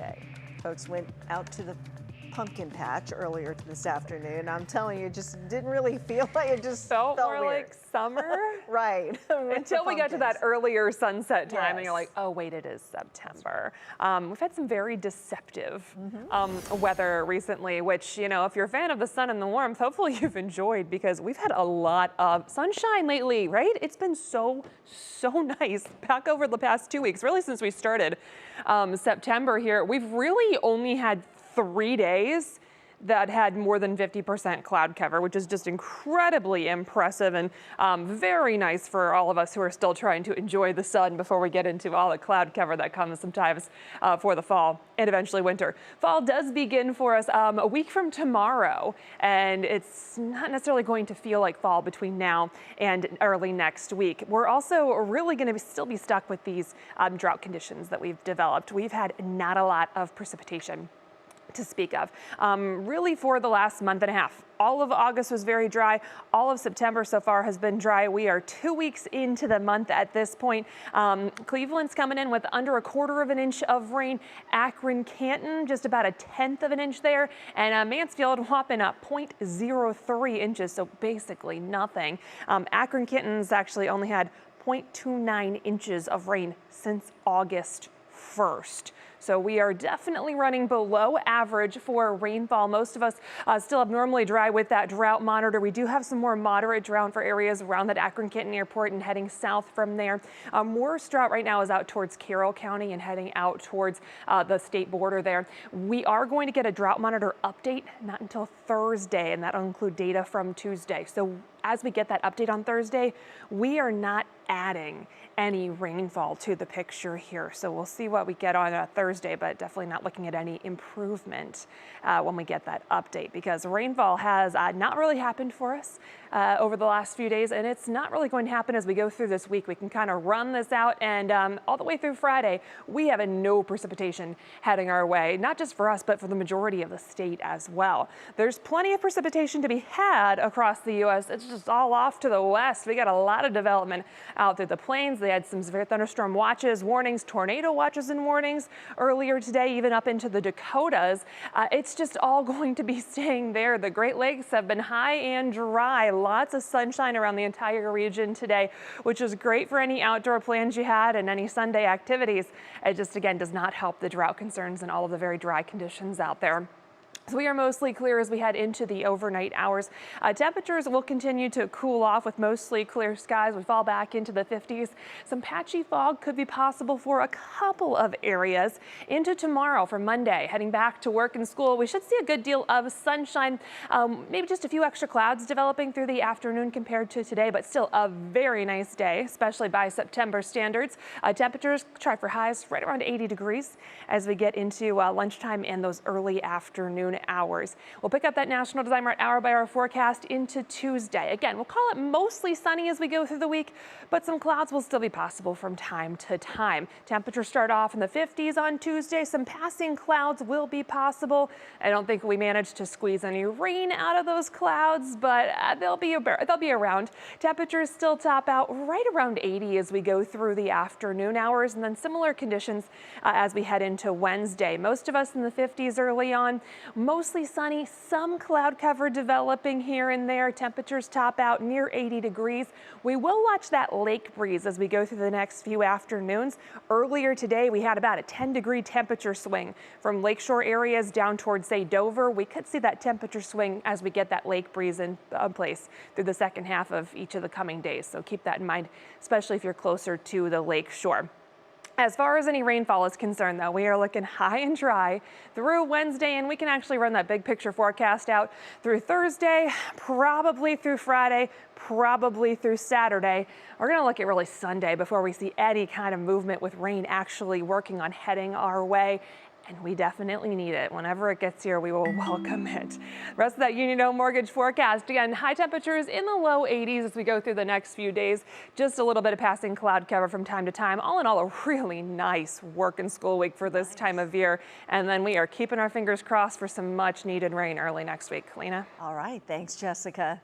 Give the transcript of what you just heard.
Saturday. Folks went out to the pumpkin patch earlier this afternoon. I'm telling you, it just didn't really feel like it. Just felt more weird. like summer. Right. Until we got to that earlier sunset time, Yes. and you're like, oh wait, it is September. We've had some very deceptive weather recently, which, you know, if you're a fan of the sun and the warmth, hopefully you've enjoyed, because we've had a lot of sunshine lately, right? It's been so nice back over the past 2 weeks, really since we started September here. We've really only had 3 days that had more than 50% cloud cover, which is just incredibly impressive and very nice for all of us who are still trying to enjoy the sun before we get into all the cloud cover that comes sometimes for the fall and eventually winter. Fall does begin for us a week from tomorrow, and it's not necessarily going to feel like fall between now and early next week. We're also really going to still be stuck with these drought conditions that we've developed. We've had not a lot of precipitation to speak of, really for the last month and a half. All of August was very dry. All of September so far has been dry. We are 2 weeks into the month at this point. Cleveland's coming in with under 1/4 of an inch of rain. Akron, Canton, just about 1/10 of an inch there. And Mansfield whopping up 0.03 inches, so basically nothing. Akron, Canton's actually only had 0.29 inches of rain since August 1st. So we are definitely running below average for rainfall. Most of us still abnormally dry with that drought monitor. We do have some more moderate drought for areas around that Akron-Canton airport and heading south from there. Worst drought right now is out towards Carroll County and heading out towards the state border there. We are going to get a drought monitor update not until Thursday, and that'll include data from Tuesday. So as we get that update on Thursday, we are not adding any rainfall to the picture here. So we'll see what we get on Thursday, but definitely not looking at any improvement when we get that update, because rainfall has not really happened for us over the last few days, and it's not really going to happen as we go through this week. We can kind of run this out, and all the way through Friday, we have no precipitation heading our way, not just for us, but for the majority of the state as well. There's plenty of precipitation to be had across the U.S. It's just all off to the west. We got a lot of development out through the plains. They had some severe thunderstorm watches, warnings, tornado watches and warnings earlier today, even up into the Dakotas. It's just all going to be staying there. The Great Lakes have been high and dry. Lots of sunshine around the entire region today, which is great for any outdoor plans you had and any Sunday activities. It just, again, does not help the drought concerns and all of the very dry conditions out there. So we are mostly clear as we head into the overnight hours. Temperatures will continue to cool off with mostly clear skies. We fall back into the 50s. Some patchy fog could be possible for a couple of areas. Into tomorrow for Monday, heading back to work and school, we should see a good deal of sunshine. Maybe just a few extra clouds developing through the afternoon compared to today, but still a very nice day, especially by September standards. Temperatures try for highs right around 80 degrees as we get into lunchtime and those early afternoon hours. We'll pick up that National Design Mart hour-by-hour forecast into Tuesday. Again, we'll call it mostly sunny as we go through the week, but some clouds will still be possible from time to time. Temperatures start off in the 50s on Tuesday. Some passing clouds will be possible. I don't think we managed to squeeze any rain out of those clouds, but they'll be around. Temperatures still top out right around 80 as we go through the afternoon hours, and then similar conditions as we head into Wednesday. Most of us in the 50s early on. Mostly sunny, some cloud cover developing here and there. Temperatures top out near 80 degrees. We will watch that lake breeze as we go through the next few afternoons. Earlier today, we had about a 10-degree temperature swing from lakeshore areas down towards, say, Dover. We could see that temperature swing as we get that lake breeze in place through the second half of each of the coming days. So keep that in mind, especially if you're closer to the lake shore. As far as any rainfall is concerned, though, we are looking high and dry through Wednesday, and we can actually run that big picture forecast out through Thursday, probably through Friday, probably through Saturday. We're going to look at really Sunday before we see any kind of movement with rain actually working on heading our way. And we definitely need it. Whenever it gets here, we will welcome it. The rest of that Union Home Mortgage forecast, again, high temperatures in the low 80s as we go through the next few days. Just a little bit of passing cloud cover from time to time. All in all, a really nice work and school week for this time of year. And then we are keeping our fingers crossed for some much needed rain early next week. Lena? All right. Thanks, Jessica.